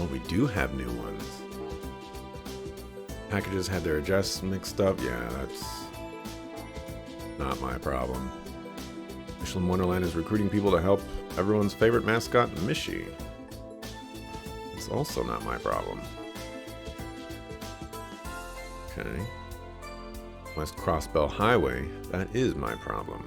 Oh, we do have new ones. Packages had their address mixed up. Yeah, that's not my problem. Michelin Wonderland is recruiting people to help everyone's favorite mascot, Mishy. It's also not my problem. Okay. West Crossbell Highway, that is my problem.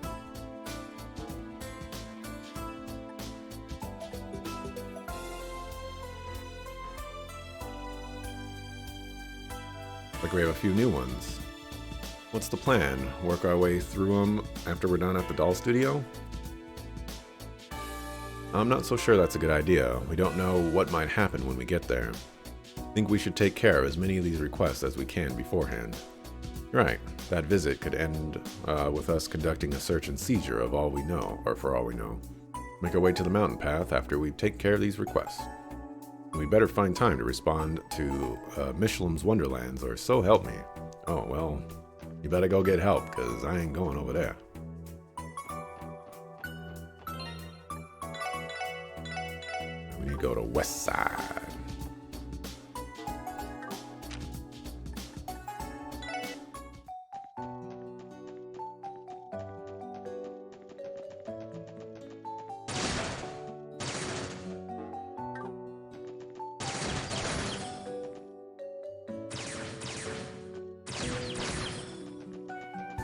Like we have a few new ones. What's the plan? Work our way through them after we're done at the doll studio? I'm not so sure that's a good idea. We don't know what might happen when we get there. I think we should take care of as many of these requests as we can beforehand. You're right, that visit could end with us conducting a search and seizure of all we know, or for all we know. Make our way to the mountain path after we take care of these requests. We better find time to respond to Michelin's Wonderlands, or so help me. Oh, well, you better go get help, because I ain't going over there. We need to go to West Side.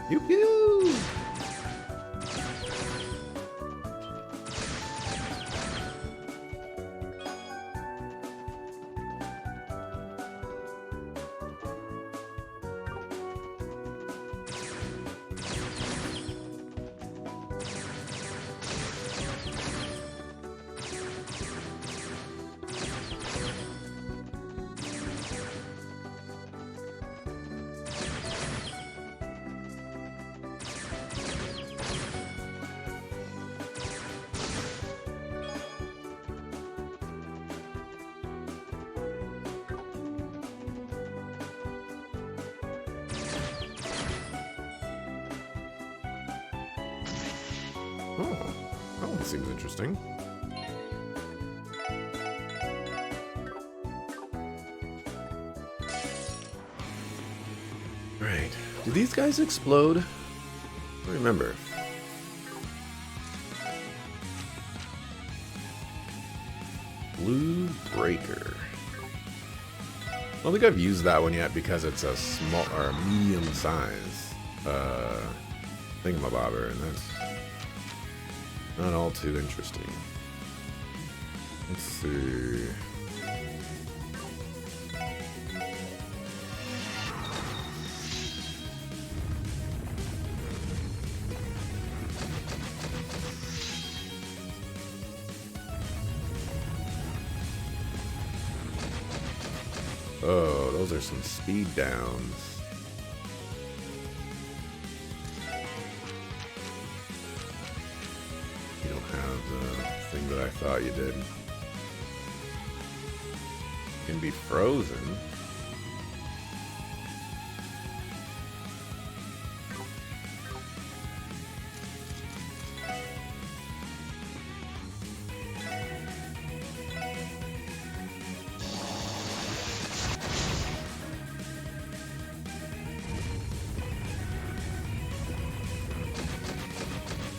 Pew pew! Oh, that one seems interesting. Right. Do these guys explode? I don't remember. Blue Breaker. I don't think I've used that one yet because it's a small or a medium size thingamabobber, and that's not all too interesting. Let's see. Oh, those are some speed downs. You don't have the thing that I thought you did. You can be frozen.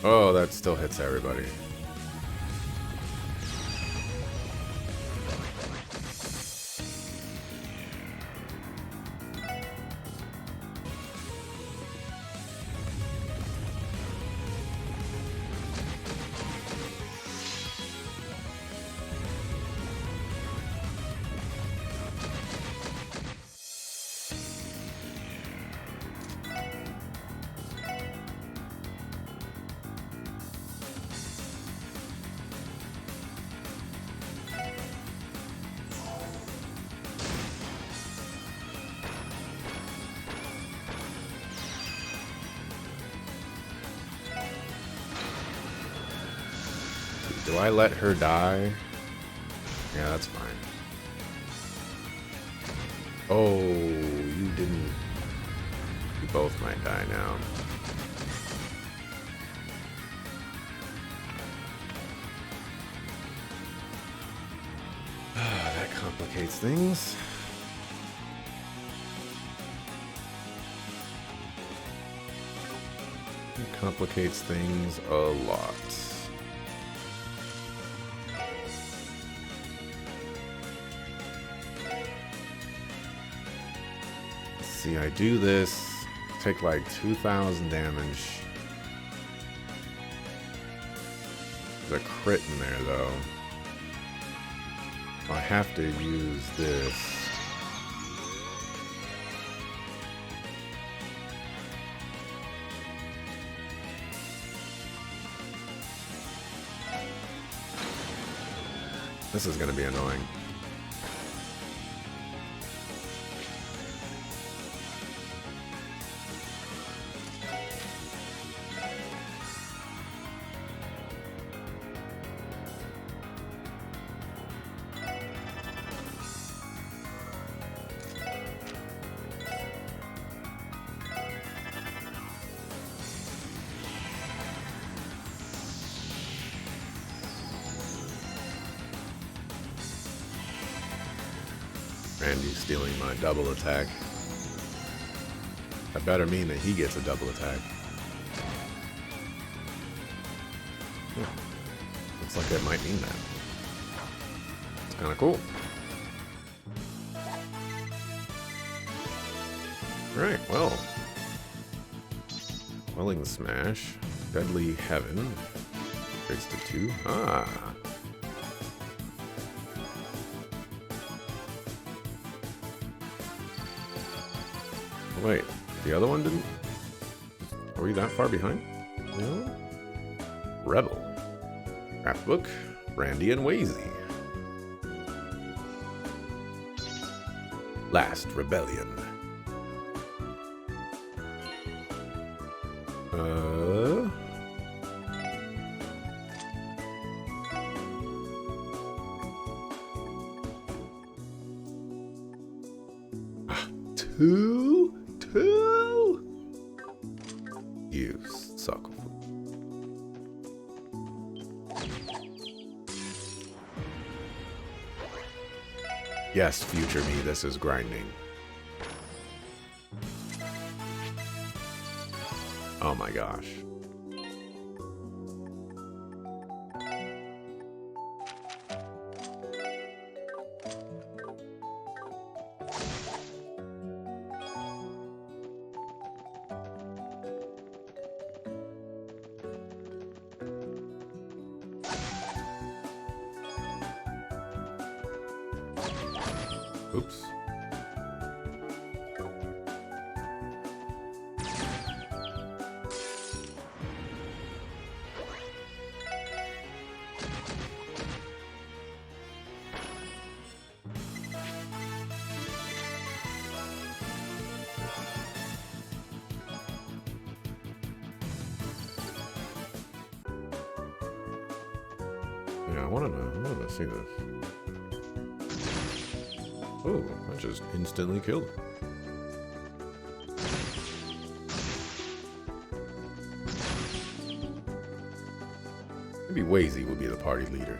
Oh, that still hits everybody. Do I let her die? Yeah, that's fine. Oh, you didn't. You both might die now. That complicates complicates things. It complicates things a lot. Let's see, I do this, take like 2,000 damage. There's a crit in there though. I have to use this. This is going to be annoying. Randy's stealing my double attack. That better mean that he gets a double attack. Looks like that might mean that. It's kind of cool. Alright, well. Welling Smash. Deadly Heaven. Breaks to 2. Ah. Wait, the other one didn't? Are we that far behind? No? Rebel. Craft book. Randy and Wazy. Last Rebellion. Two? You suck. Yes, future me, this is grinding. Oh my gosh. Oops. Yeah, I want to see this. Oh, I just instantly killed him. Maybe Wazy will be the party leader.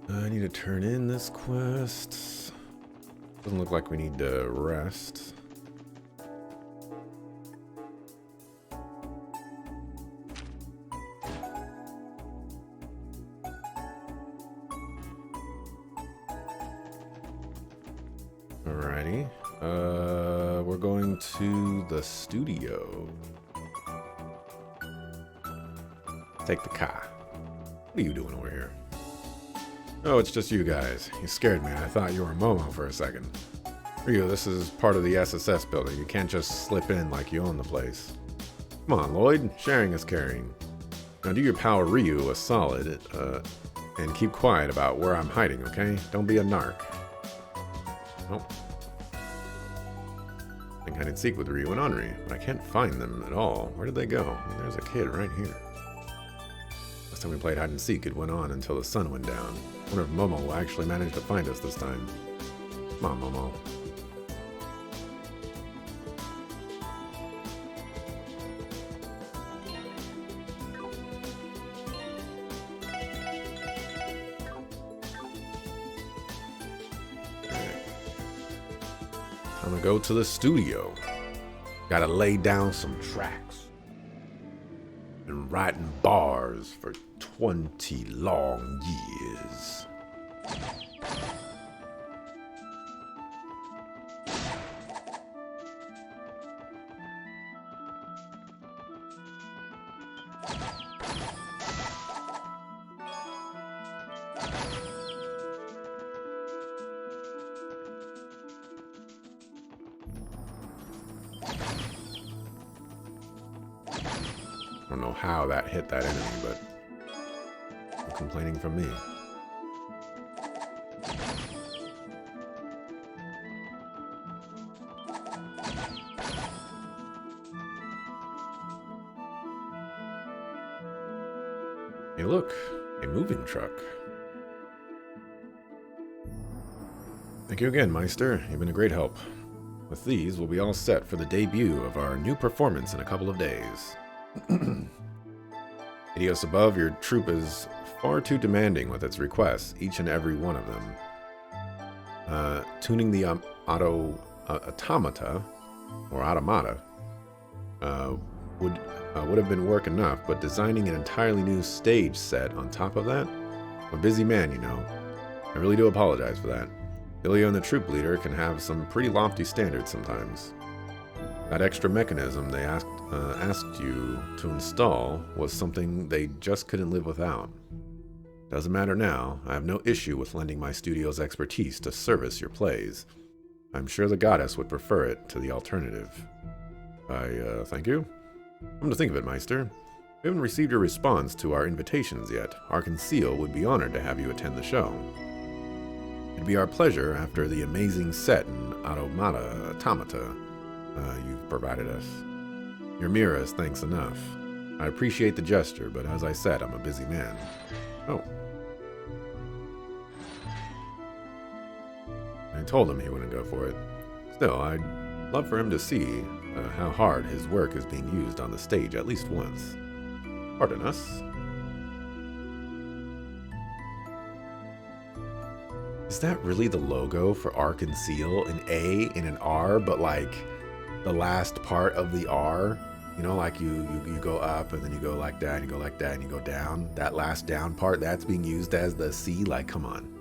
I need to turn in this quest. Doesn't look like we need to rest. Alrighty. We're going to the studio. Take the car. What are you doing over here? Oh, it's just you guys. You scared me. I thought you were Momo for a second. Ryu, this is part of the SSS building. You can't just slip in like you own the place. Come on, Lloyd. Sharing is caring. Now do your pal Ryu a solid, and keep quiet about where I'm hiding, okay? Don't be a narc. Nope. playing hide and seek with Ryu and Henri, but I can't find them at all. Where did they go? I mean, there's a kid right here. Last time we played hide and seek, it went on until the sun went down. I wonder if Momo will actually manage to find us this time. Come on, Momo. I'm gonna go to the studio. Gotta lay down some tracks. Been writing bars for 20 long years. I don't know how that hit that enemy, but no complaining from me. Hey look, a moving truck. Thank you again, Meister. You've been a great help. With these, we'll be all set for the debut of our new performance in a couple of days. Idios above, your troupe is far too demanding with its requests, each and every one of them. Tuning the automata, or automata, would have been work enough, but designing an entirely new stage set on top of that? I'm a busy man, you know. I really do apologize for that. Ilya and the troop leader can have some pretty lofty standards sometimes. That extra mechanism they asked you to install was something they just couldn't live without. Doesn't matter now. I have no issue with lending my studio's expertise to service your plays. I'm sure the goddess would prefer it to the alternative. Thank you. Come to think of it, Meister, we haven't received your response to our invitations yet. Arkansas would be honored to have you attend the show. It'd be our pleasure after the amazing set and automata you've provided us. Your mirror is thanks enough. I appreciate the gesture, but as I said, I'm a busy man. Oh. I told him he wouldn't go for it. Still, I'd love for him to see how hard his work is being used on the stage at least once. Pardon us. Is that really the logo for Arkansas? An A and an R, but like the last part of the R? You know, like you go up and then you go like that and you go like that and you go down. That last down part, that's being used as the C? Like, come on.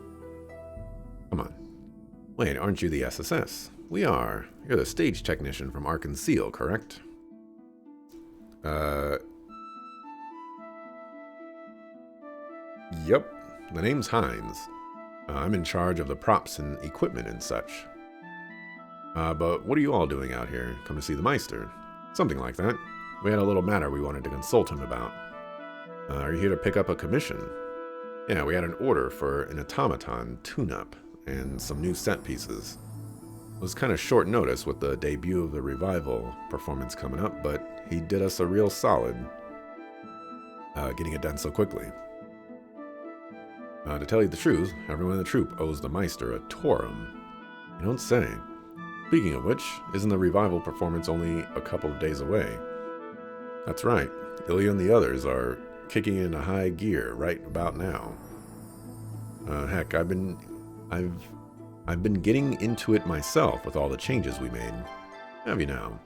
Come on. Wait, aren't you the SSS? We are. You're the stage technician from Arkansas, correct? Yep. The name's Hines. I'm in charge of the props and equipment and such. But what are you all doing out here? Come to see the Meister? Something like that. We had a little matter we wanted to consult him about. Are you here to pick up a commission? Yeah, we had an order for an automaton tune-up and some new set pieces. It was kind of short notice with the debut of the revival performance coming up, but he did us a real solid getting it done so quickly. To tell you the truth, everyone in the troupe owes the Meister a Torum. You don't say. Speaking of which, isn't the revival performance only a couple of days away? That's right. Ilya and the others are kicking in a high gear right about now. Heck, I've been getting into it myself with all the changes we made. Have you now?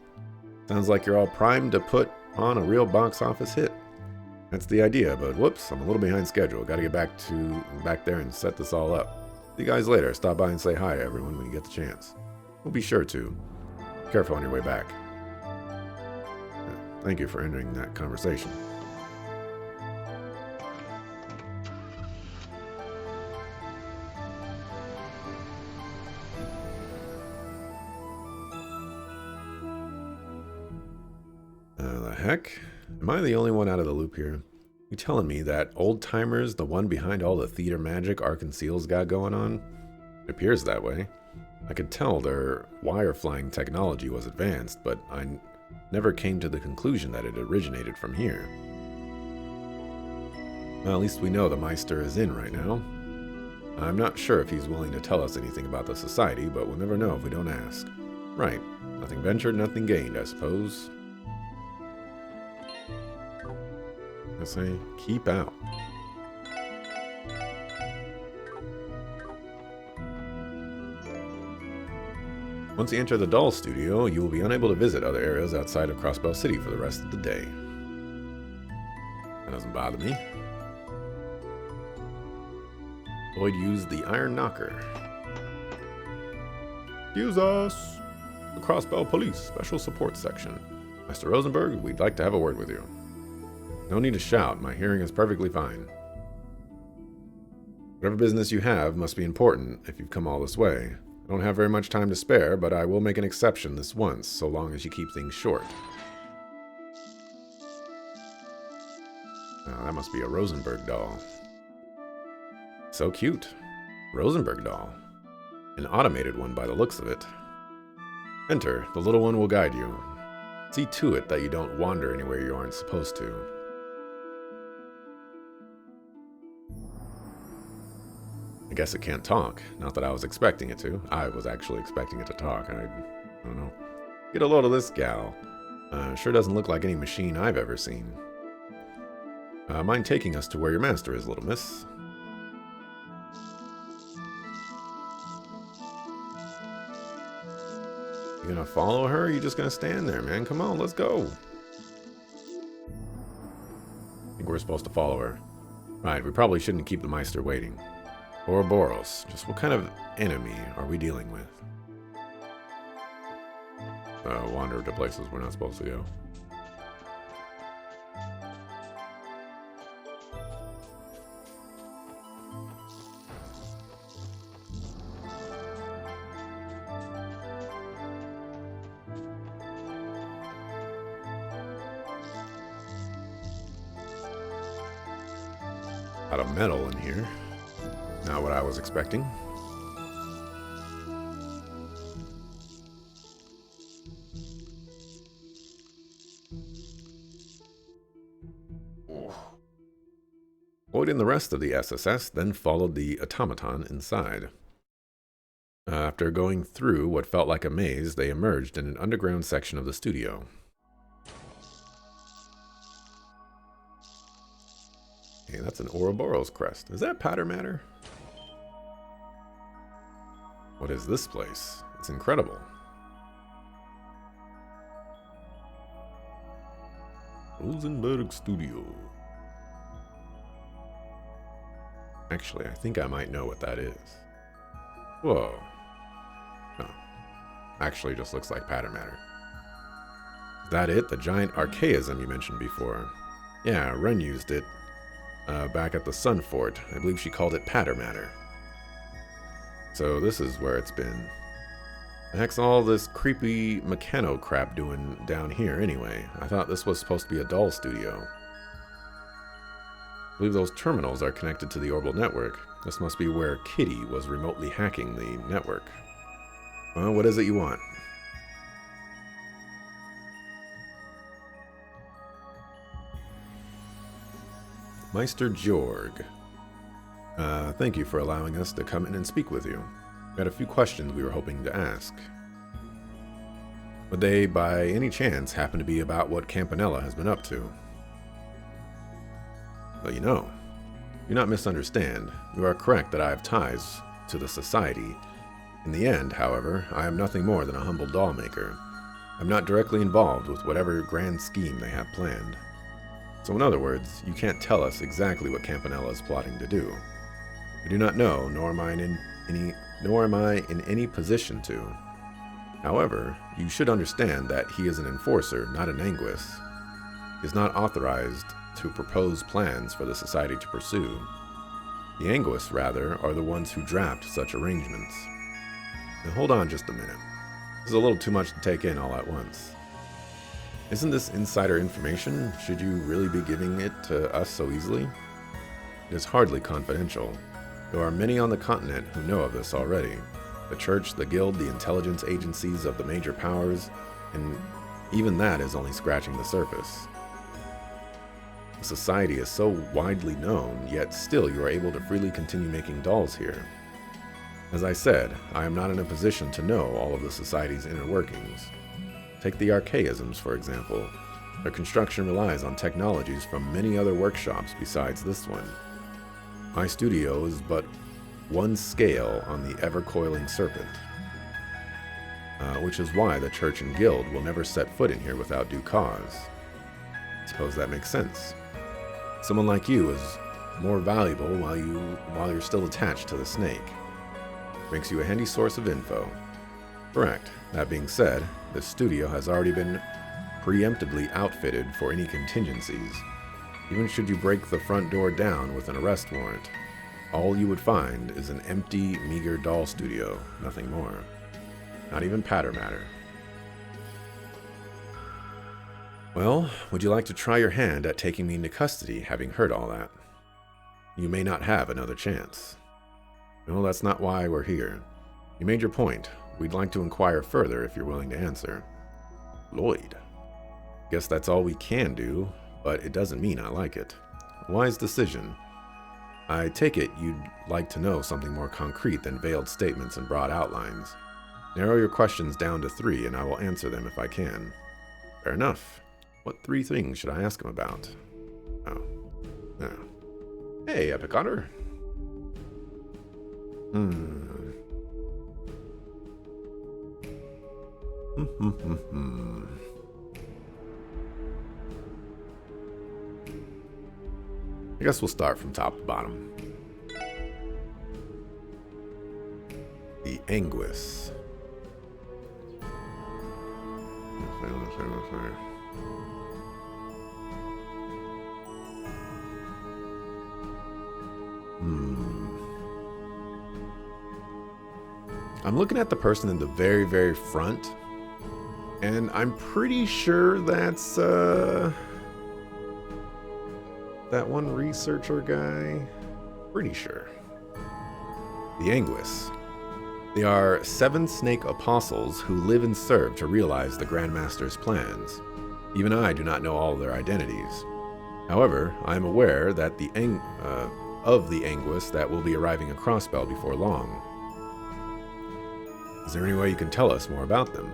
Sounds like you're all primed to put on a real box office hit. That's the idea, but whoops, I'm a little behind schedule. Gotta get back there and set this all up. See you guys later. Stop by and say hi to everyone when you get the chance. We'll be sure to. Careful on your way back. Thank you for entering that conversation. The heck? Am I the only one out of the loop here? You telling me that Old Timer's the one behind all the theater magic Arkansas's got going on? It appears that way. I could tell their wire flying technology was advanced, but I never came to the conclusion that it originated from here. Well, at least we know the Meister is in right now. I'm not sure if he's willing to tell us anything about the society, but we'll never know if we don't ask. Right. Nothing ventured, nothing gained, I suppose. I say, keep out. Once you enter the doll studio, you will be unable to visit other areas outside of Crossbell City for the rest of the day. That doesn't bother me. Lloyd used the iron knocker. Excuse us. The Crossbell Police Special Support Section. Mr. Rosenberg, we'd like to have a word with you. No need to shout. My hearing is perfectly fine. Whatever business you have must be important if you've come all this way. I don't have very much time to spare, but I will make an exception this once, so long as you keep things short. Oh, that must be a Rosenberg doll. So cute. Rosenberg doll. An automated one by the looks of it. Enter. The little one will guide you. See to it that you don't wander anywhere you aren't supposed to. I guess it can't talk. Not that I was expecting it to. I was actually expecting it to talk. I don't know. Get a load of this gal. Sure doesn't look like any machine I've ever seen. Mind taking us to where your master is, little miss? You gonna follow her, or are you just gonna stand there, man? Come on, let's go. I think we're supposed to follow her. Right, we probably shouldn't keep the Meister waiting. Ouroboros. Just what kind of enemy are we dealing with? Wander to places we're not supposed to go. A lot of metal in here. Not what I was expecting. Lloyd and the rest of the SSS then followed the automaton inside. After going through what felt like a maze, they emerged in an underground section of the studio. Hey, that's an Ouroboros crest. Is that powder matter? What is this place? It's incredible. Rosenberg Studio. Actually, I think I might know what that is. Whoa. No. Actually, just looks like powder matter. Is that it? The giant archaism you mentioned before. Yeah, Ren used it back at the Sun Fort. I believe she called it powder matter. So this is where it's been. The heck's all this creepy mechano crap doing down here anyway? I thought this was supposed to be a doll studio. I believe those terminals are connected to the orbital network. This must be where Kitty was remotely hacking the network. Well, what is it you want? Meister Jorg. Thank you for allowing us to come in and speak with you. We had a few questions we were hoping to ask. Would they, by any chance, happen to be about what Campanella has been up to? Well, you know. Do not misunderstand. You are correct that I have ties to the society. In the end, however, I am nothing more than a humble doll maker. I'm not directly involved with whatever grand scheme they have planned. So in other words, you can't tell us exactly what Campanella is plotting to do. I do not know, nor am I in any position to. However, you should understand that he is an enforcer, not an Anguis. He is not authorized to propose plans for the society to pursue. The Anguis, rather, are the ones who draft such arrangements. Now hold on just a minute. This is a little too much to take in all at once. Isn't this insider information? Should you really be giving it to us so easily? It is hardly confidential. There are many on the continent who know of this already. The church, the guild, the intelligence agencies of the major powers, and even that is only scratching the surface. The society is so widely known, yet still you are able to freely continue making dolls here. As I said, I am not in a position to know all of the society's inner workings. Take the archaisms, for example. Their construction relies on technologies from many other workshops besides this one. My studio is but one scale on the ever-coiling serpent, which is why the church and guild will never set foot in here without due cause. Suppose that makes sense. Someone like you is more valuable while you're still attached to the snake. Makes you a handy source of info. Correct. That being said, this studio has already been preemptively outfitted for any contingencies. Even should you break the front door down with an arrest warrant, all you would find is an empty, meager doll studio, nothing more. Not even patter matter. Well, would you like to try your hand at taking me into custody, having heard all that? You may not have another chance. No, that's not why we're here. You made your point. We'd like to inquire further if you're willing to answer. Lloyd. Guess that's all we can do, but it doesn't mean I like it. Wise decision. I take it you'd like to know something more concrete than veiled statements and broad outlines. Narrow your questions down to 3 and I will answer them if I can. Fair enough. What 3 things should I ask him about? Oh. Hey, Epic Otter. I guess we'll start from top to bottom. The Anguis. I'm looking at the person in the very, very front, and I'm pretty sure that's that one researcher guy. Pretty sure. The Anguis. They are 7 snake apostles who live and serve to realize the Grand Master's plans. Even I do not know all of their identities. However, I am aware that of the Anguis that will be arriving at Crossbell before long. Is there any way you can tell us more about them?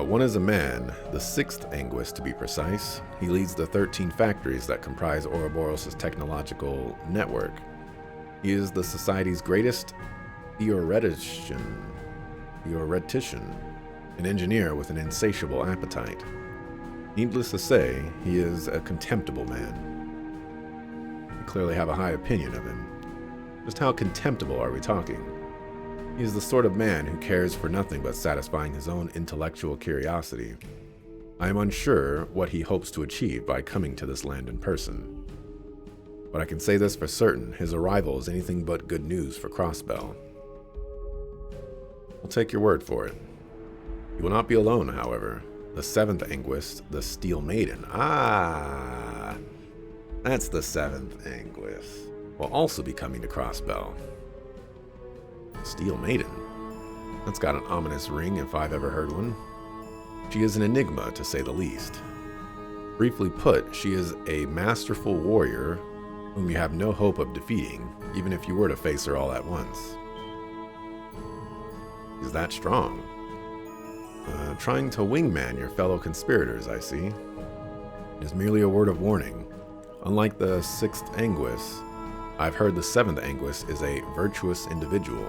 One is a man, the 6th Anguis to be precise. He leads the 13 factories that comprise Ouroboros' technological network. He is the society's greatest theoretician, an engineer with an insatiable appetite. Needless to say, he is a contemptible man. We clearly have a high opinion of him. Just how contemptible are we talking? He is the sort of man who cares for nothing but satisfying his own intellectual curiosity. I am unsure what he hopes to achieve by coming to this land in person. But I can say this for certain, his arrival is anything but good news for Crossbell. We'll take your word for it. You will not be alone, however. The 7th Anguis, the Steel Maiden. Ah, that's the 7th Anguis. Will also be coming to Crossbell. Steel Maiden. That's got an ominous ring if I've ever heard one. She is an enigma, to say the least. Briefly put, she is a masterful warrior whom you have no hope of defeating, even if you were to face her all at once. She's that strong. Trying to wingman your fellow conspirators, I see. It is merely a word of warning. Unlike the 6th Anguis, I've heard the 7th Anguis is a virtuous individual.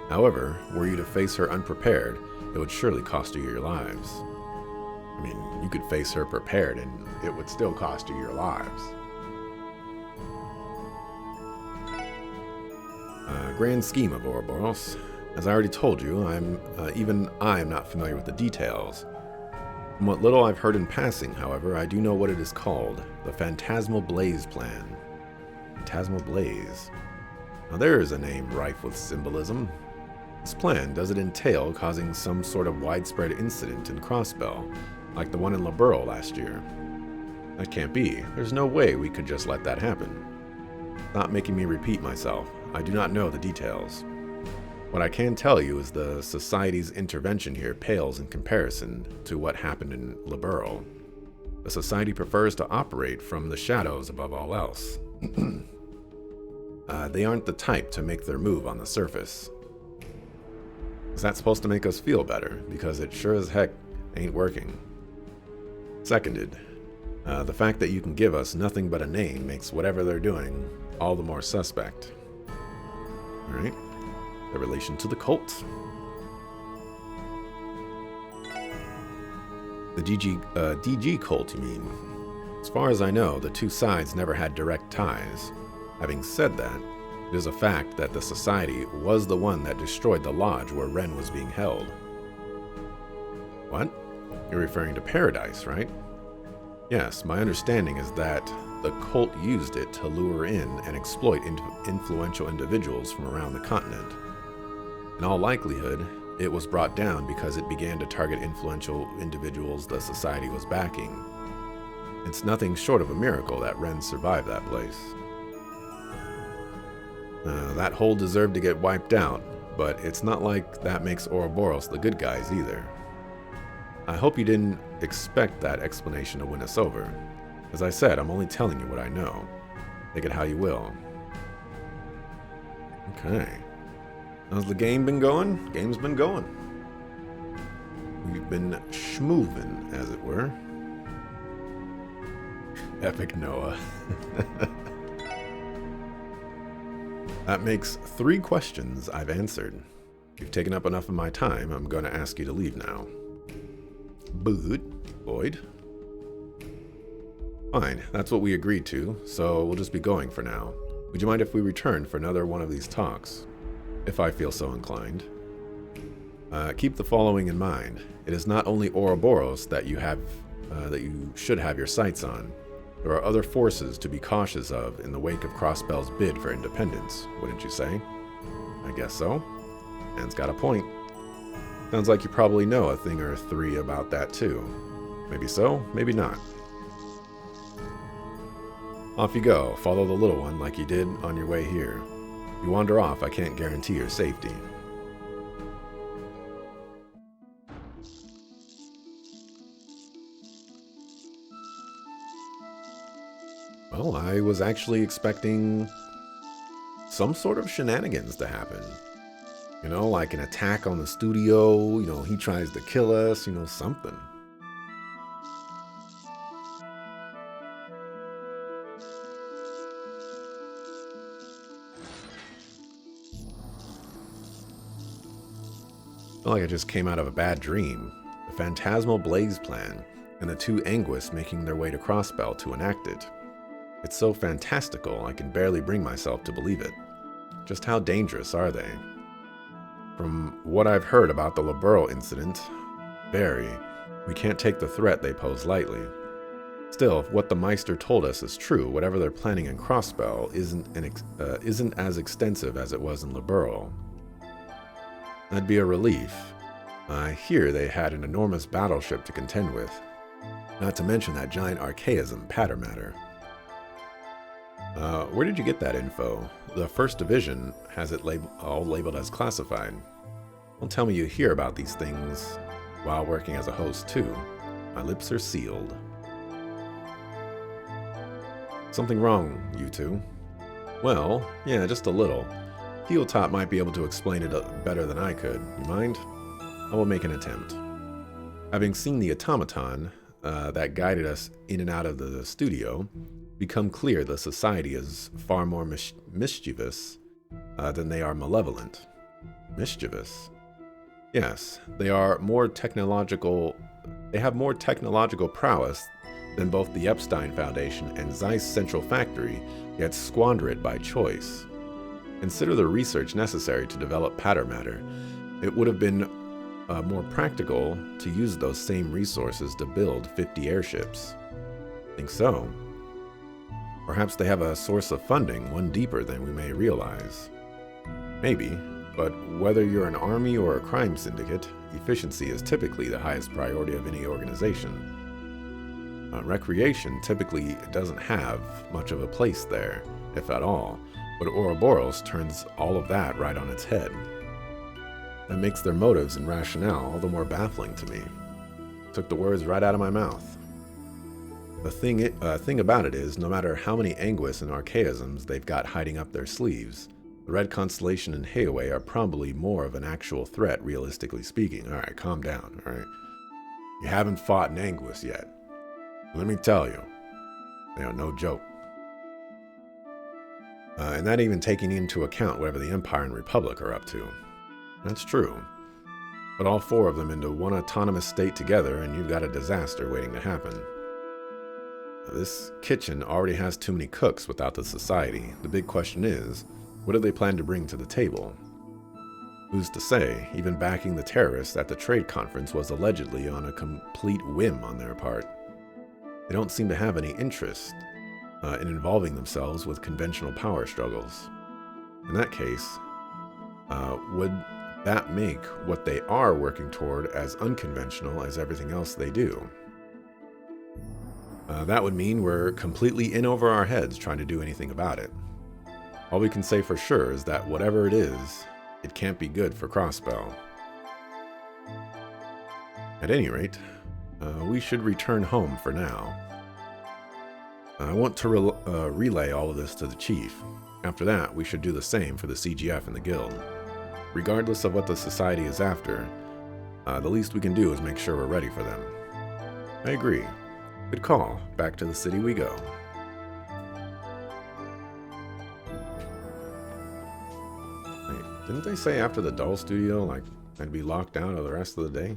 However, were you to face her unprepared, it would surely cost you your lives. I mean, you could face her prepared and it would still cost you your lives. Grand scheme of Ouroboros. As I already told you, even I am not familiar with the details. From what little I've heard in passing, however, I do know what it is called, the Phantasmal Blaze Plan. Phantasmal Blaze. Now there is a name rife with symbolism. This plan, does it entail causing some sort of widespread incident in Crossbell, like the one in Laburl last year? That can't be. There's no way we could just let that happen. Not making me repeat myself. I do not know the details. What I can tell you is the Society's intervention here pales in comparison to what happened in Liberl. The Society prefers to operate from the shadows above all else. They aren't the type to make their move on the surface. Is that supposed to make us feel better? Because it sure as heck ain't working. Seconded. The fact that you can give us nothing but a name makes whatever they're doing all the more suspect. Alright. The relation to the cult. The DG cult, you mean? As far as I know, the two sides never had direct ties. Having said that, it is a fact that the Society was the one that destroyed the lodge where Ren was being held. What? You're referring to Paradise, right? Yes, my understanding is that the cult used it to lure in and exploit influential individuals from around the continent. In all likelihood, it was brought down because it began to target influential individuals the Society was backing. It's nothing short of a miracle that Ren survived that place. That hole deserved to get wiped out, but it's not like that makes Ouroboros the good guys either. I hope you didn't expect that explanation to win us over. As I said, I'm only telling you what I know. Take it how you will. Okay. How's the game been going? Game's been going. We've been schmoovin', as it were. Epic Noah. That makes 3 questions I've answered. You've taken up enough of my time. I'm going to ask you to leave now. Lloyd? Fine, that's what we agreed to, so we'll just be going for now. Would you mind if we return for another one of these talks? If I feel so inclined. Keep the following in mind. It is not only Ouroboros that you should have your sights on. There are other forces to be cautious of in the wake of Crossbell's bid for independence, wouldn't you say? I guess so. Man's got a point. Sounds like you probably know a thing or 3 about that too. Maybe so, maybe not. Off you go, follow the little one like you did on your way here. If you wander off, I can't guarantee your safety. Well, I was actually expecting some sort of shenanigans to happen. You know, like an attack on the studio, he tries to kill us, something. I feel like I just came out of a bad dream. The phantasmal Blaze plan, and the 2 Anguists making their way to Crossbell to enact it. It's so fantastical, I can barely bring myself to believe it. Just how dangerous are they? From what I've heard about the Liberl incident, very. We can't take the threat they pose lightly. Still, if what the Meister told us is true, whatever they're planning in Crossbell isn't as extensive as it was in Liberl. That'd be a relief. I hear they had an enormous battleship to contend with. Not to mention that giant archaism, Pattermatter. Where did you get that info? The 1st Division has it all labeled as classified. Don't tell me you hear about these things while working as a host, too. My lips are sealed. Something wrong, you two? Well, yeah, just a little. Heeltop might be able to explain it better than I could. You mind? I will make an attempt. Having seen the automaton that guided us in and out of the studio, become clear the Society is far more mischievous than they are malevolent. Mischievous? Yes, they have more technological prowess than both the Epstein Foundation and Zeiss Central Factory, yet squander it by choice. Consider the research necessary to develop Pattermatter. It would have been more practical to use those same resources to build 50 airships. Think so? Perhaps they have a source of funding, one deeper than we may realize. Maybe, but whether you're an army or a crime syndicate, efficiency is typically the highest priority of any organization. Recreation typically doesn't have much of a place there, if at all, but Ouroboros turns all of that right on its head. That makes their motives and rationale all the more baffling to me. Took the words right out of my mouth. The thing about it is, no matter how many anguists and archaisms they've got hiding up their sleeves, the Red Constellation and Hayaway are probably more of an actual threat, realistically speaking. Alright, calm down, alright? You haven't fought an Anguist yet. Let me tell you, they are no joke. And that even taking into account whatever the Empire and Republic are up to. That's true. Put all four of them into one autonomous state together and you've got a disaster waiting to happen. This kitchen already has too many cooks without the society. The big question is, what do they plan to bring to the table? Who's to say, even backing the terrorists at the trade conference was allegedly on a complete whim on their part. They don't seem to have any interest in involving themselves with conventional power struggles. In that case, would that make what they are working toward as unconventional as everything else they do? That would mean we're completely in over our heads trying to do anything about it. All we can say for sure is that whatever it is, it can't be good for Crossbell. At any rate, we should return home for now. I want to relay all of this to the chief. After that, we should do the same for the CGF and the guild. Regardless of what the society is after, the least we can do is make sure we're ready for them. I agree. Good call. Back to the city we go. Wait, didn't they say after the doll studio, like, I'd be locked down for the rest of the day?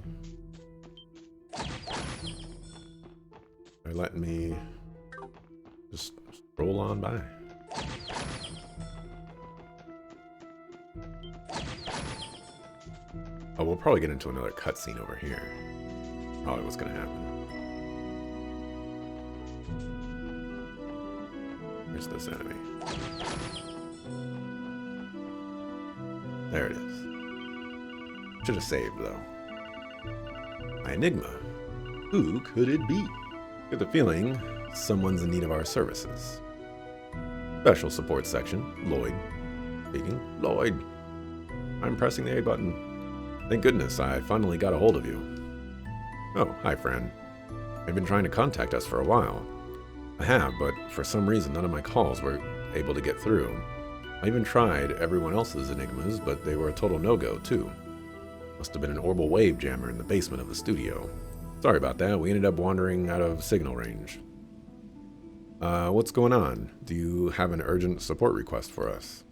They're letting me just stroll on by. Oh, we'll probably get into another cutscene over here. Probably what's gonna happen. Where's this enemy? There it is. Should have saved, though. My enigma. Who could it be? Get the feeling someone's in need of our services. Special support section. Lloyd. Speaking. Lloyd. I'm pressing the A button. Thank goodness I finally got a hold of you. Oh, hi, friend. You've been trying to contact us for a while. I have, but for some reason none of my calls were able to get through. I even tried everyone else's enigmas, but they were a total no-go, too. Must have been an orbital wave jammer in the basement of the studio. Sorry about that, we ended up wandering out of signal range. What's going on? Do you have an urgent support request for us?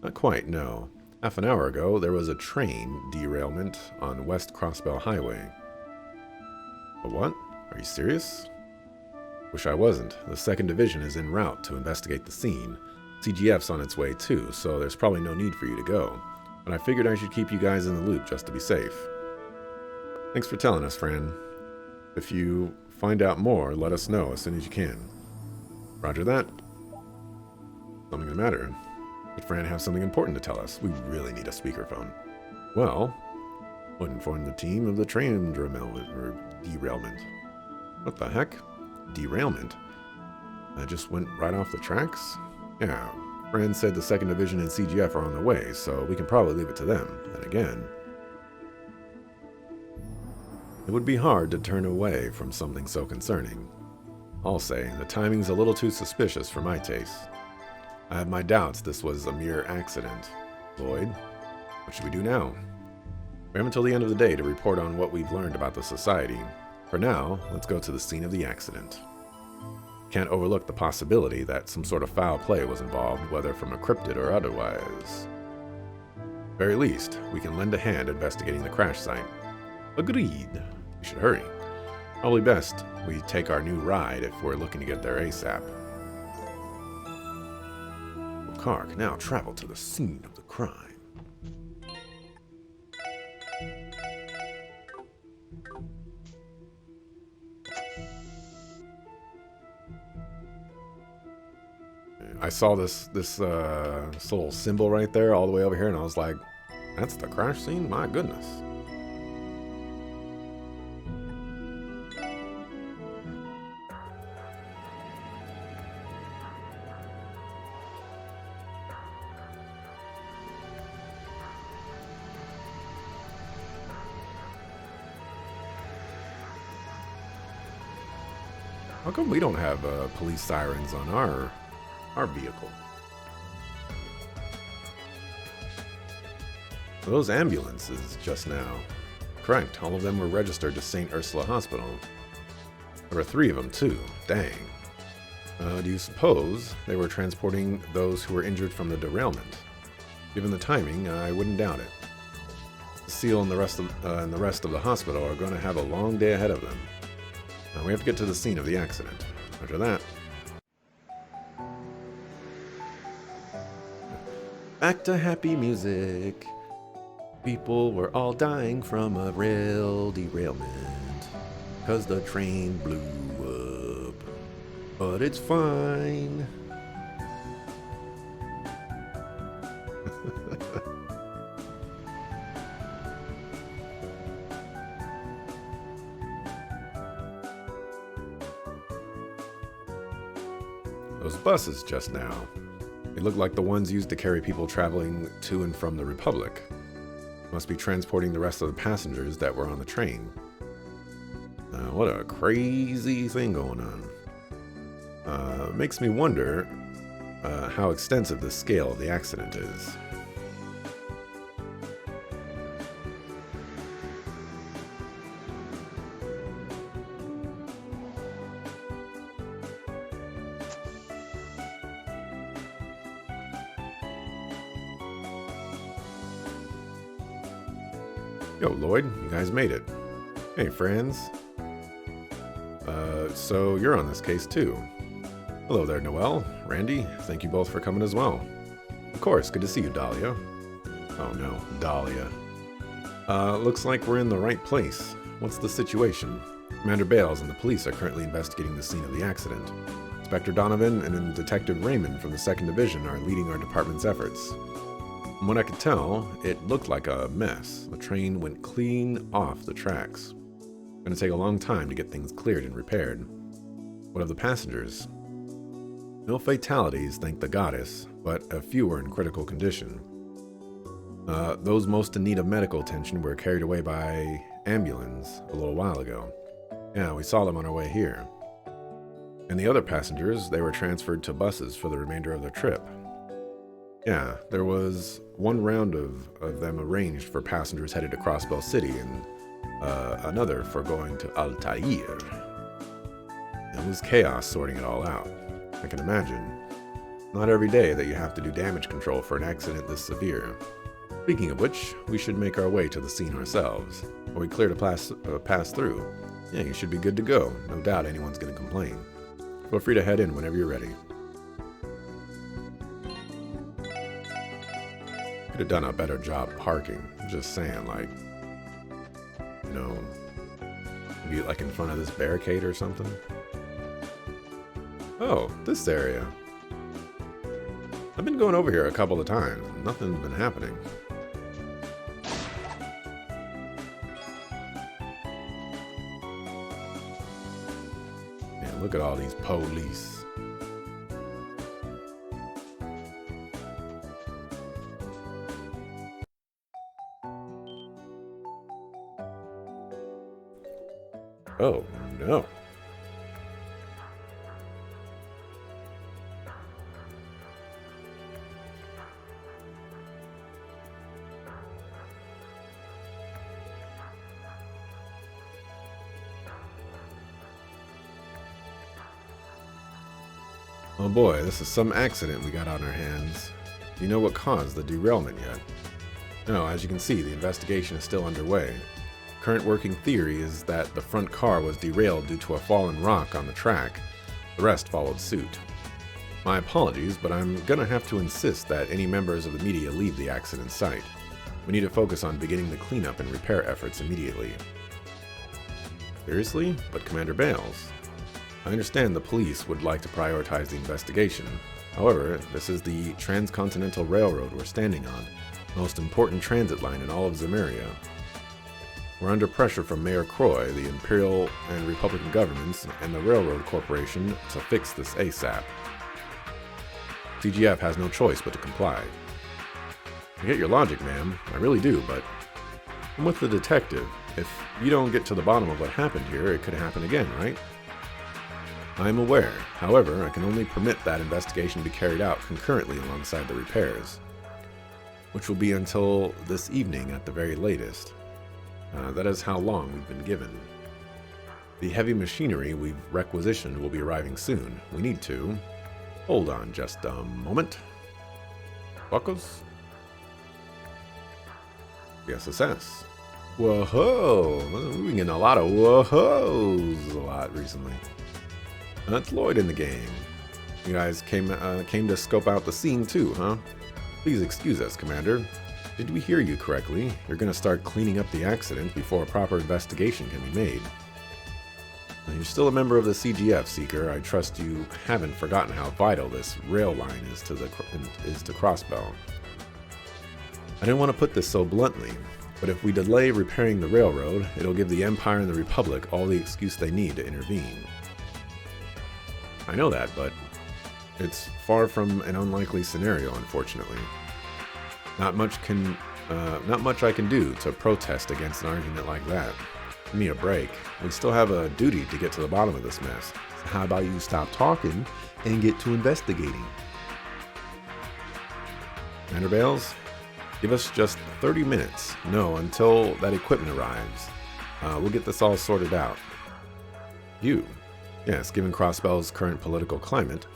Not quite, no. Half an hour ago, there was a train derailment on West Crossbell Highway. A what? Are you serious? Wish I wasn't. The 2nd Division is en route to investigate the scene. CGF's on its way too, so there's probably no need for you to go. But I figured I should keep you guys in the loop just to be safe. Thanks for telling us, Fran. If you find out more, let us know as soon as you can. Roger that. Something the matter? Did Fran have something important to tell us? We really need a speakerphone. Well, would inform the team of the train derailment. What the heck? Derailment? I just went right off the tracks? Yeah, Fran said the 2nd Division and CGF are on the way, so we can probably leave it to them. Then again, it would be hard to turn away from something so concerning. I'll say, the timing's a little too suspicious for my taste. I have my doubts this was a mere accident. Lloyd, what should we do now? We have until the end of the day to report on what we've learned about the society. For now, let's go to the scene of the accident. Can't overlook the possibility that some sort of foul play was involved, whether from a cryptid or otherwise. At the very least, we can lend a hand investigating the crash site. Agreed. We should hurry. Probably best we take our new ride if we're looking to get there ASAP. The car can now travel to the scene of the crime. I saw this little symbol right there all the way over here, and I was like, that's the crash scene? My goodness. How come we don't have police sirens on our vehicle? Those ambulances just now. Correct, all of them were registered to St. Ursula Hospital. There were 3 of them too, dang. Do you suppose they were transporting those who were injured from the derailment? Given the timing, I wouldn't doubt it. Seal and the rest of the hospital are going to have a long day ahead of them. We have to get to the scene of the accident. After that, back to happy music. People were all dying from a rail derailment 'cause the train blew up. But it's fine. Those buses just now. They look like the ones used to carry people traveling to and from the Republic. Must be transporting the rest of the passengers that were on the train. What a crazy thing going on. Makes me wonder how extensive the scale of the accident is. Yo, Lloyd, you guys made it. Hey, friends. So you're on this case too. Hello there, Noelle, Randy, thank you both for coming as well. Of course, good to see you, Dahlia. Oh no, Dahlia. Looks like we're in the right place. What's the situation? Commander Bales and the police are currently investigating the scene of the accident. Inspector Donovan and Detective Raymond from the 2nd Division are leading our department's efforts. From what I could tell, it looked like a mess. The train went clean off the tracks. It's going to take a long time to get things cleared and repaired. What of the passengers? No fatalities, thank the goddess, but a few were in critical condition. Those most in need of medical attention were carried away by ambulance a little while ago. Yeah, we saw them on our way here. And the other passengers, they were transferred to buses for the remainder of their trip. Yeah, there was one round of them arranged for passengers headed to Crossbell City and another for going to Altair. It was chaos sorting it all out. I can imagine. Not every day that you have to do damage control for an accident this severe. Speaking of which, we should make our way to the scene ourselves. Are we clear to pass through? Yeah, you should be good to go. No doubt anyone's going to complain. Feel free to head in whenever you're ready. Could have done a better job parking. Just saying, like, you know, maybe like in front of this barricade or something. Oh, this area. I've been going over here a couple of times. Nothing's been happening. Man, look at all these police. Oh, no. Oh boy, this is some accident we got on our hands. Do you know what caused the derailment yet? No, as you can see, the investigation is still underway. Current working theory is that the front car was derailed due to a fallen rock on the track. The rest followed suit. My apologies, but I'm gonna have to insist that any members of the media leave the accident site. We need to focus on beginning the cleanup and repair efforts immediately. Seriously? But Commander Bales? I understand the police would like to prioritize the investigation. However, this is the Transcontinental Railroad we're standing on, the most important transit line in all of Zemeria. We're under pressure from Mayor Croy, the Imperial and Republican governments, and the Railroad Corporation to fix this ASAP. CGF has no choice but to comply. I get your logic, ma'am. I really do, but I'm with the detective. If you don't get to the bottom of what happened here, it could happen again, right? I'm aware. However, I can only permit that investigation to be carried out concurrently alongside the repairs, which will be until this evening at the very latest. That is how long we've been given. The heavy machinery we've requisitioned will be arriving soon. We need to... Hold on just a moment. Buckles? The SSS. Whoa-ho! We've been getting a lot of whoa-hos a lot recently. That's Lloyd in the game. You guys came to scope out the scene too, huh? Please excuse us, Commander. Did we hear you correctly? You're gonna start cleaning up the accident before a proper investigation can be made. Now, you're still a member of the CGF, Seeker. I trust you haven't forgotten how vital this rail line is to Crossbell. I didn't want to put this so bluntly, but if we delay repairing the railroad, it'll give the Empire and the Republic all the excuse they need to intervene. I know that, but it's far from an unlikely scenario, unfortunately. Not much I can do to protest against an argument like that. Give me a break. We still have a duty to get to the bottom of this mess. So how about you stop talking and get to investigating? Commander Bales, give us just 30 minutes. No, until that equipment arrives. We'll get this all sorted out. You. Yes, given Crossbell's current political climate,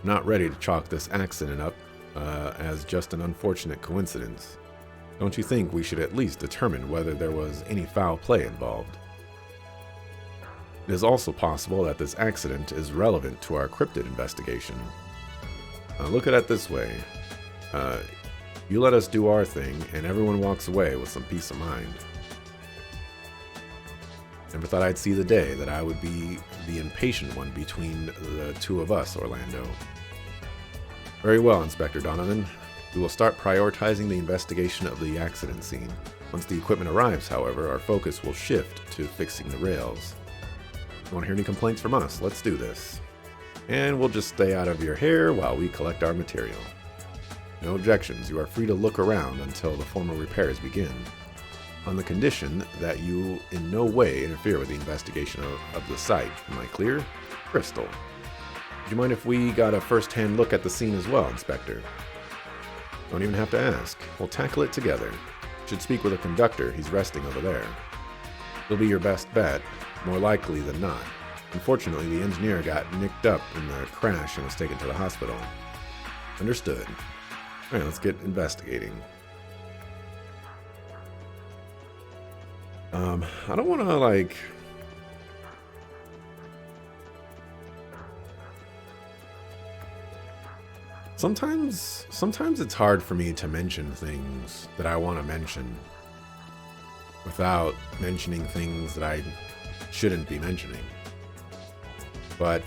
I'm not ready to chalk this accident up as just an unfortunate coincidence. Don't you think we should at least determine whether there was any foul play involved? It is also possible that this accident is relevant to our cryptid investigation. Look at it this way. You let us do our thing, and everyone walks away with some peace of mind. Never thought I'd see the day that I would be the impatient one between the two of us, Orlando. Very well, Inspector Donovan. We will start prioritizing the investigation of the accident scene. Once the equipment arrives, however, our focus will shift to fixing the rails. You want to hear any complaints from us? Let's do this. And we'll just stay out of your hair while we collect our material. No objections. You are free to look around until the formal repairs begin, on the condition that you in no way interfere with the investigation of the site. Am I clear? Crystal. Would you mind if we got a first-hand look at the scene as well, Inspector? Don't even have to ask. We'll tackle it together. Should speak with a conductor. He's resting over there. He'll be your best bet, more likely than not. Unfortunately, the engineer got nicked up in the crash and was taken to the hospital. Understood. Alright, let's get investigating. I don't want to, like... Sometimes it's hard for me to mention things that I want to mention without mentioning things that I shouldn't be mentioning. But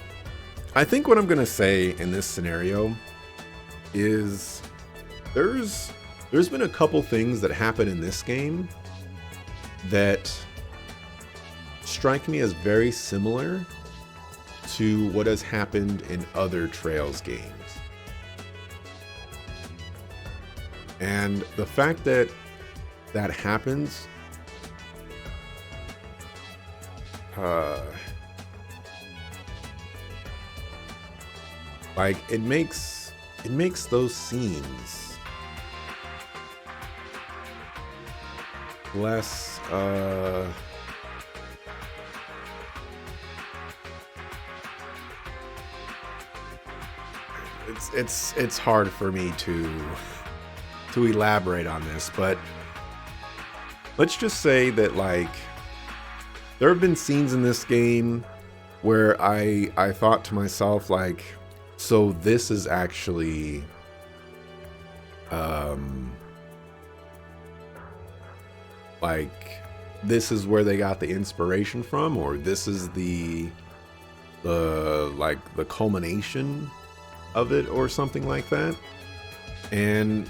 I think what I'm going to say in this scenario is there's been a couple things that happen in this game that strike me as very similar to what has happened in other Trails games. And the fact that that happens, like it makes those scenes less it's hard for me to elaborate on this, but let's just say that, like, there have been scenes in this game where I thought to myself, like, so this is actually like, this is where they got the inspiration from, or this is the culmination of it, or something like that. And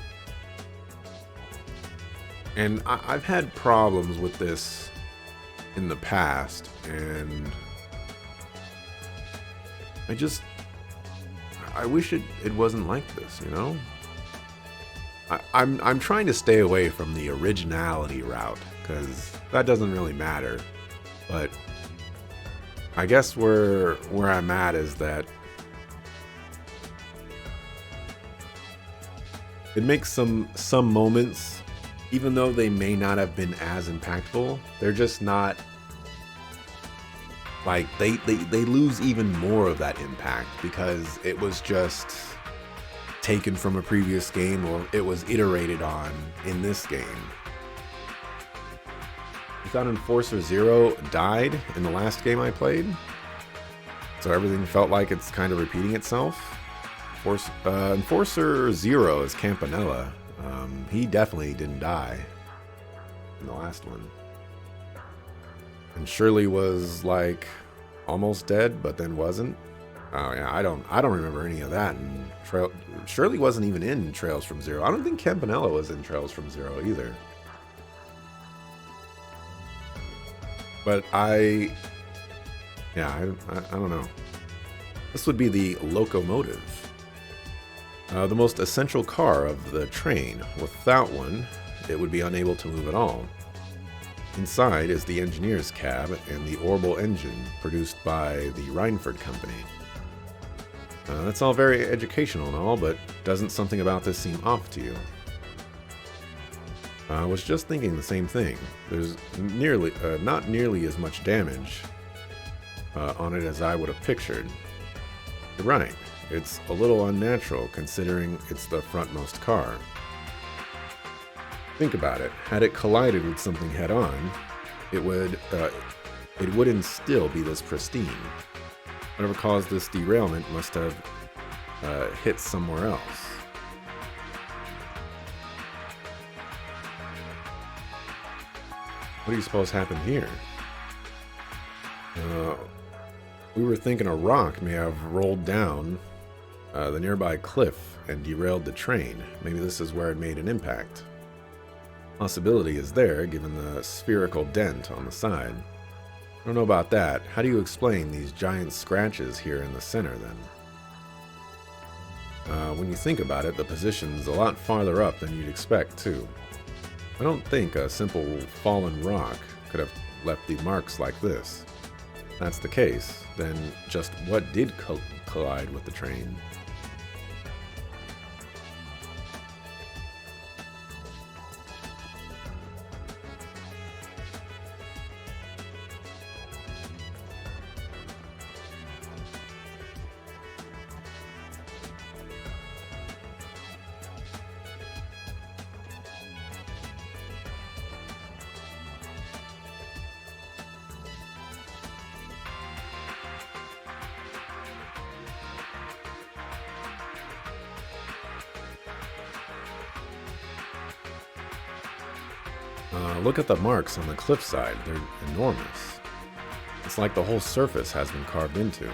I've had problems with this in the past, and I wish it wasn't like this, you know? I'm trying to stay away from the originality route, because that doesn't really matter. But I guess where I'm at is that it makes some moments, even though they may not have been as impactful, they're just not like they lose even more of that impact because it was just taken from a previous game or it was iterated on in this game. You thought Enforcer Zero died in the last game I played? So everything felt like it's kind of repeating itself? Enforcer Zero is Campanella. He definitely didn't die in the last one. And Shirley was like almost dead, but then wasn't. Oh yeah, I don't remember any of that. And Shirley wasn't even in Trails from Zero. I don't think Campanella was in Trails from Zero either. But I don't know. This would be the locomotive. The most essential car of the train. Without one, it would be unable to move at all. Inside is the engineer's cab and the Orbital engine produced by the Rhineford Company. That's all very educational and all, but doesn't something about this seem off to you? I was just thinking the same thing. There's not nearly as much damage on it as I would have pictured. You're right. It's a little unnatural considering it's the frontmost car. Think about it. Had it collided with something head-on, it wouldn't still be this pristine. Whatever caused this derailment must have hit somewhere else. What do you suppose happened here? We were thinking a rock may have rolled down the nearby cliff and derailed the train. Maybe this is where it made an impact. Possibility is there, given the spherical dent on the side. I don't know about that. How do you explain these giant scratches here in the center, then? When you think about it, the position's a lot farther up than you'd expect, too. I don't think a simple fallen rock could have left the marks like this. If that's the case, then just what did collide with the train? Look at the marks on the cliffside. They're enormous. It's like the whole surface has been carved into.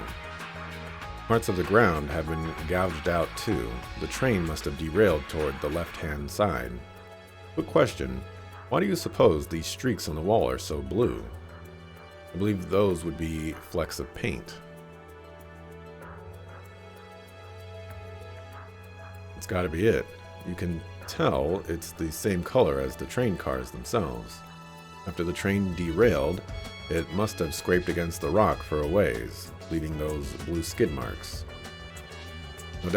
Parts of the ground have been gouged out too. The train must have derailed toward the left-hand side. Quick question. Why do you suppose these streaks on the wall are so blue? I believe those would be flecks of paint. It's gotta be it. You can tell it's the same color as the train cars themselves. After the train derailed, it must have scraped against the rock for a ways, leaving those blue skid marks. No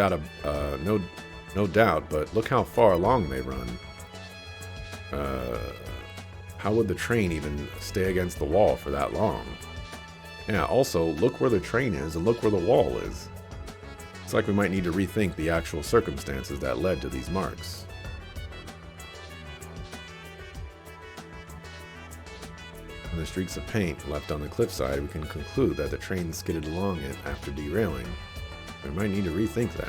doubt, but look how far along they run. How would the train even stay against the wall for that long? Yeah, also, look where the train is and look where the wall is. It's like we might need to rethink the actual circumstances that led to these marks. From the streaks of paint left on the cliffside, we can conclude that the train skidded along it after derailing. We might need to rethink that.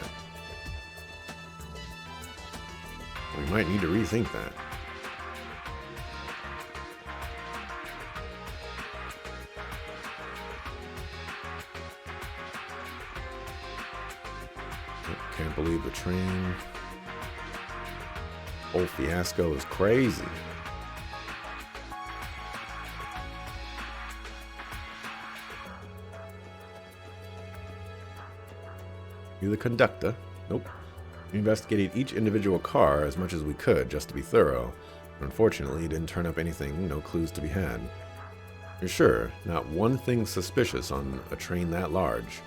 Can't believe the train. Whole fiasco is crazy. You the conductor? Nope. We investigated each individual car as much as we could just to be thorough. Unfortunately, it didn't turn up anything, no clues to be had. You're sure? Not one thing suspicious on a train that large.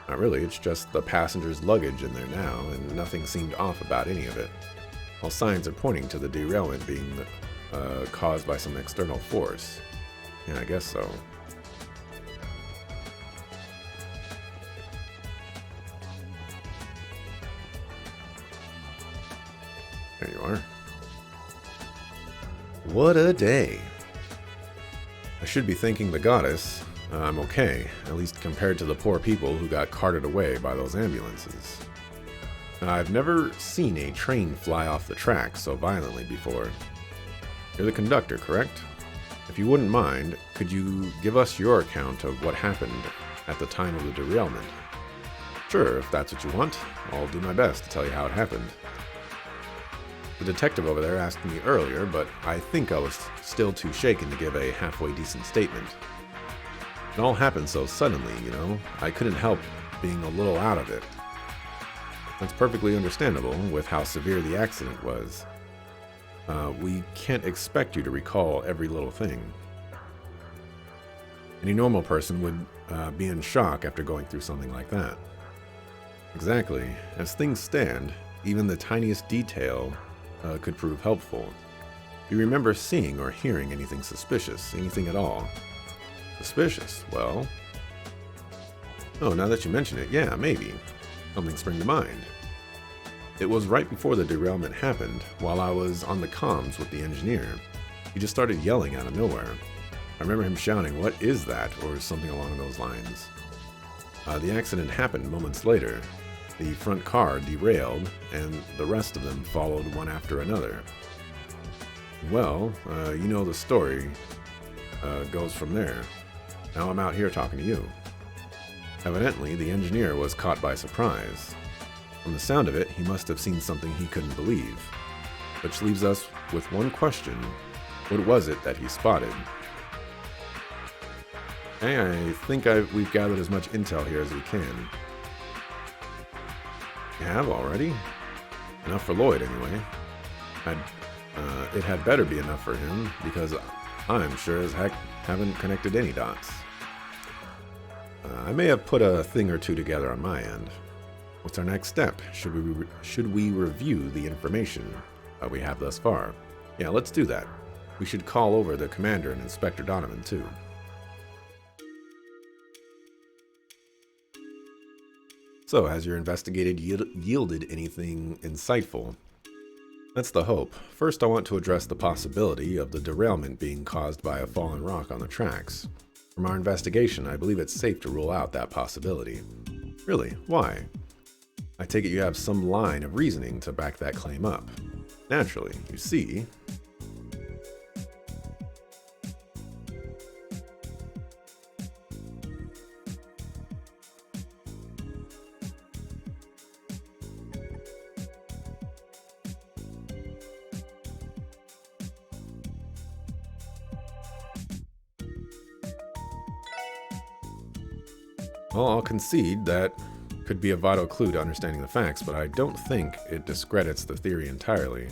Not really, it's just the passenger's luggage in there now, and nothing seemed off about any of it. All signs are pointing to the derailment being caused by some external force. Yeah, I guess so. There you are. What a day. I should be thanking the goddess. I'm okay, at least compared to the poor people who got carted away by those ambulances. I've never seen a train fly off the tracks so violently before. You're the conductor, correct? If you wouldn't mind, could you give us your account of what happened at the time of the derailment? Sure, if that's what you want. I'll do my best to tell you how it happened. The detective over there asked me earlier, but I think I was still too shaken to give a halfway decent statement. It all happened so suddenly, you know. I couldn't help being a little out of it. That's perfectly understandable with how severe the accident was. We can't expect you to recall every little thing. Any normal person would be in shock after going through something like that. Exactly. As things stand, even the tiniest detail could prove helpful. Do you remember seeing or hearing anything suspicious? Anything at all? Suspicious? Well... Oh, now that you mention it, yeah, maybe. Something spring to mind. It was right before the derailment happened, while I was on the comms with the engineer. He just started yelling out of nowhere. I remember him shouting, "What is that?" or something along those lines. The accident happened moments later. The front car derailed, and the rest of them followed one after another. Well, you know the story goes from there. Now I'm out here talking to you. Evidently, the engineer was caught by surprise. From the sound of it, he must have seen something he couldn't believe. Which leaves us with one question. What was it that he spotted? Okay, I think we've gathered as much intel here as we can. You have already? Enough for Lloyd, anyway. It had better be enough for him, because I'm sure as heck haven't connected any dots. I may have put a thing or two together on my end. What's our next step? Should we review the information we have thus far? Yeah, let's do that. We should call over the commander and Inspector Donovan, too. So, has your investigation yielded anything insightful? That's the hope. First, I want to address the possibility of the derailment being caused by a fallen rock on the tracks. From our investigation, I believe it's safe to rule out that possibility. Really? Why? I take it you have some line of reasoning to back that claim up. Naturally, you see... Well, I'll concede that could be a vital clue to understanding the facts, but I don't think it discredits the theory entirely.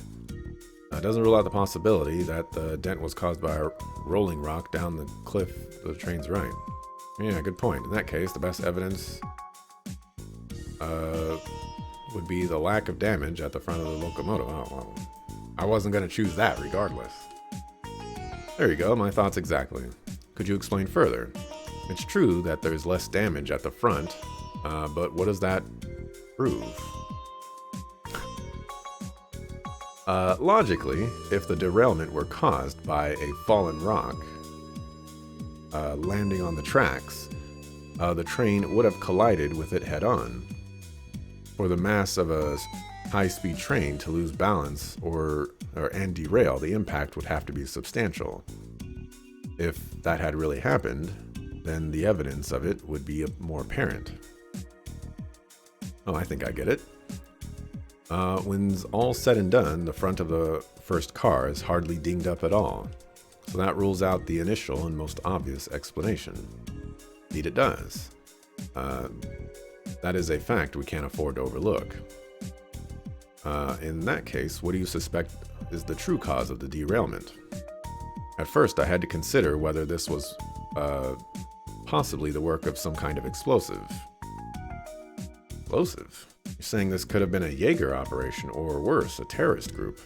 It doesn't rule out the possibility that the dent was caused by a rolling rock down the cliff the train's right. Yeah, good point. In that case, the best evidence would be the lack of damage at the front of the locomotive. Oh, well, I wasn't going to choose that regardless. There you go, my thoughts exactly. Could you explain further? It's true that there's less damage at the front, but what does that prove? Logically, if the derailment were caused by a fallen rock landing on the tracks, the train would have collided with it head-on. For the mass of a high-speed train to lose balance and derail, the impact would have to be substantial. If that had really happened, then the evidence of it would be more apparent. Oh, I think I get it. When's all said and done, the front of the first car is hardly dinged up at all. So that rules out the initial and most obvious explanation. Indeed it does. That is a fact we can't afford to overlook. In that case, what do you suspect is the true cause of the derailment? At first, I had to consider whether this was possibly the work of some kind of explosive. Explosive? You're saying this could have been a Jaeger operation, or worse, a terrorist group.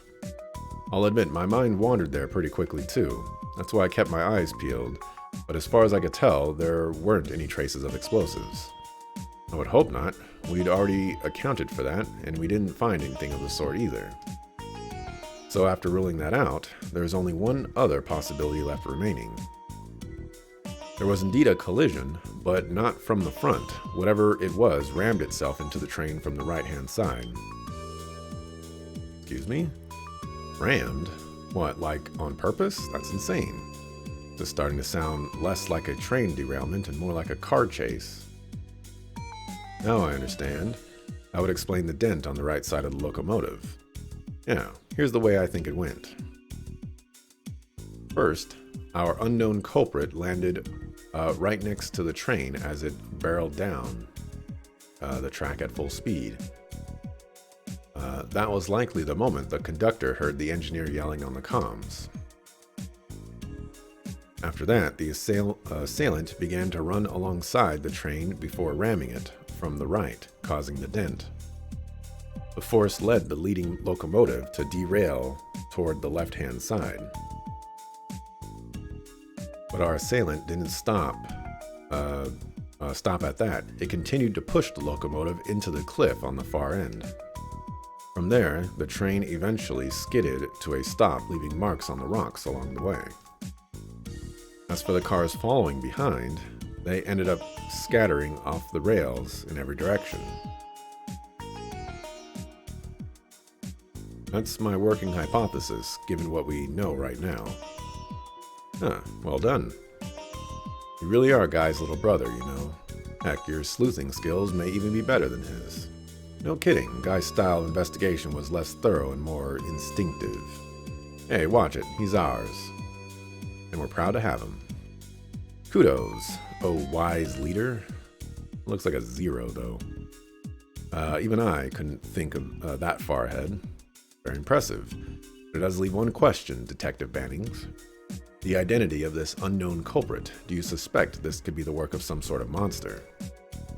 I'll admit, my mind wandered there pretty quickly too. That's why I kept my eyes peeled. But as far as I could tell, there weren't any traces of explosives. I would hope not. We'd already accounted for that, and we didn't find anything of the sort either. So after ruling that out, there is only one other possibility left remaining. There was indeed a collision, but not from the front. Whatever it was rammed itself into the train from the right-hand side. Excuse me? Rammed? What, like on purpose? That's insane. This is starting to sound less like a train derailment and more like a car chase. Now I understand. That would explain the dent on the right side of the locomotive. Yeah, here's the way I think it went. First, our unknown culprit landed right next to the train as it barreled down the track at full speed. That was likely the moment the conductor heard the engineer yelling on the comms. After that, the assailant began to run alongside the train before ramming it from the right, causing the dent. The force led the leading locomotive to derail toward the left-hand side. But our assailant didn't stop at that. It continued to push the locomotive into the cliff on the far end. From there, the train eventually skidded to a stop, leaving marks on the rocks along the way. As for the cars following behind, they ended up scattering off the rails in every direction. That's my working hypothesis, given what we know right now. Huh, well done. You really are Guy's little brother, you know. Heck, your sleuthing skills may even be better than his. No kidding, Guy's style of investigation was less thorough and more instinctive. Hey, watch it, he's ours. And we're proud to have him. Kudos, oh wise leader. Looks like a 0, though. Even I couldn't think of that far ahead. Very impressive. But it does leave one question, Detective Bannings. The identity of this unknown culprit. Do you suspect this could be the work of some sort of monster?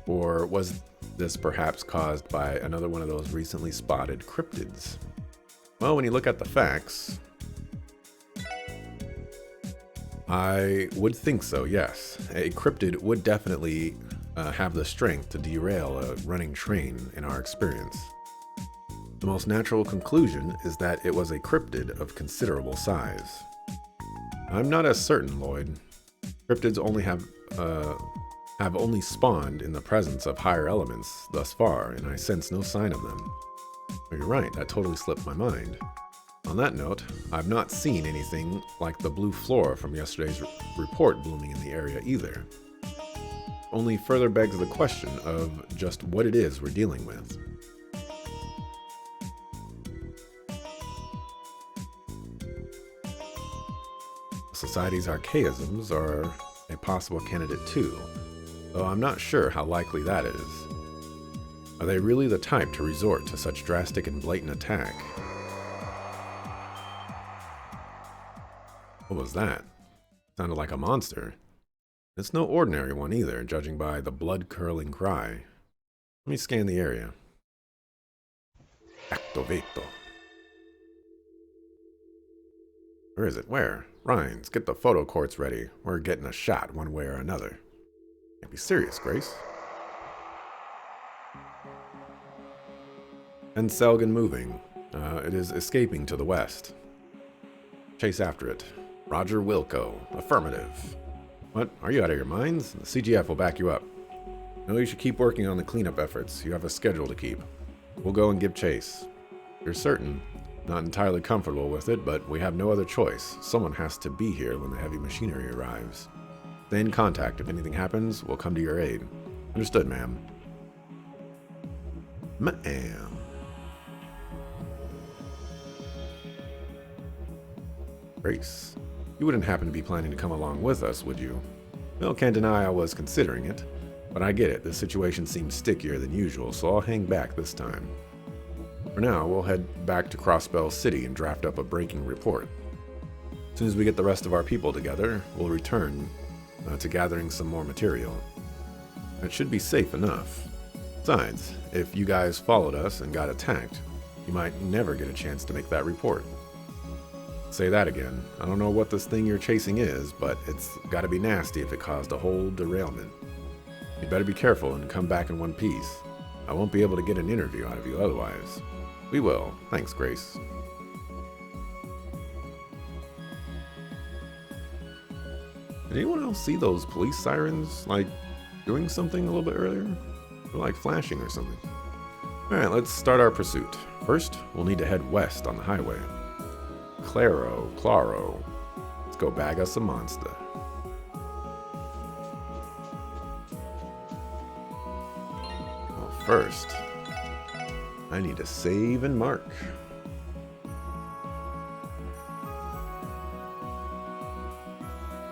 Or was this perhaps caused by another one of those recently spotted cryptids? Well, when you look at the facts, I would think so, yes. A cryptid would definitely have the strength to derail a running train in our experience. The most natural conclusion is that it was a cryptid of considerable size. I'm not as certain, Lloyd. Cryptids only have only spawned in the presence of higher elements thus far, and I sense no sign of them. But you're right, that totally slipped my mind. On that note, I've not seen anything like the blue flora from yesterday's report blooming in the area either. Only further begs the question of just what it is we're dealing with. Society's archaisms are a possible candidate too, though I'm not sure how likely that is. Are they really the type to resort to such drastic and blatant attack? What was that? Sounded like a monster. It's no ordinary one either, judging by the blood-curdling cry. Let me scan the area. Activato. Where is it? Where? Rhines, get the photo courts ready. We're getting a shot one way or another. Can't be serious, Grace. And Selgan moving. It is escaping to the west. Chase after it. Roger Wilco. Affirmative. What? Are you out of your minds? The CGF will back you up. No, you should keep working on the cleanup efforts. You have a schedule to keep. We'll go and give chase. You're certain. Not entirely comfortable with it, but we have no other choice. Someone has to be here when the heavy machinery arrives. Stay in contact. If anything happens, we'll come to your aid. Understood, ma'am. Ma'am. Grace, you wouldn't happen to be planning to come along with us, would you? Well, can't deny I was considering it, but I get it. The situation seems stickier than usual, so I'll hang back this time. For now, we'll head back to Crossbell City and draft up a breaking report. As soon as we get the rest of our people together, we'll return to gathering some more material. It should be safe enough. Besides, if you guys followed us and got attacked, you might never get a chance to make that report. Say that again. I don't know what this thing you're chasing is, but it's gotta be nasty if it caused a whole derailment. You better be careful and come back in one piece. I won't be able to get an interview out of you otherwise. We will. Thanks, Grace. Did anyone else see those police sirens, like, doing something a little bit earlier? Or like flashing or something? Alright, let's start our pursuit. First, we'll need to head west on the highway. Claro. Let's go bag us a monster. Well, first, I need to save and mark.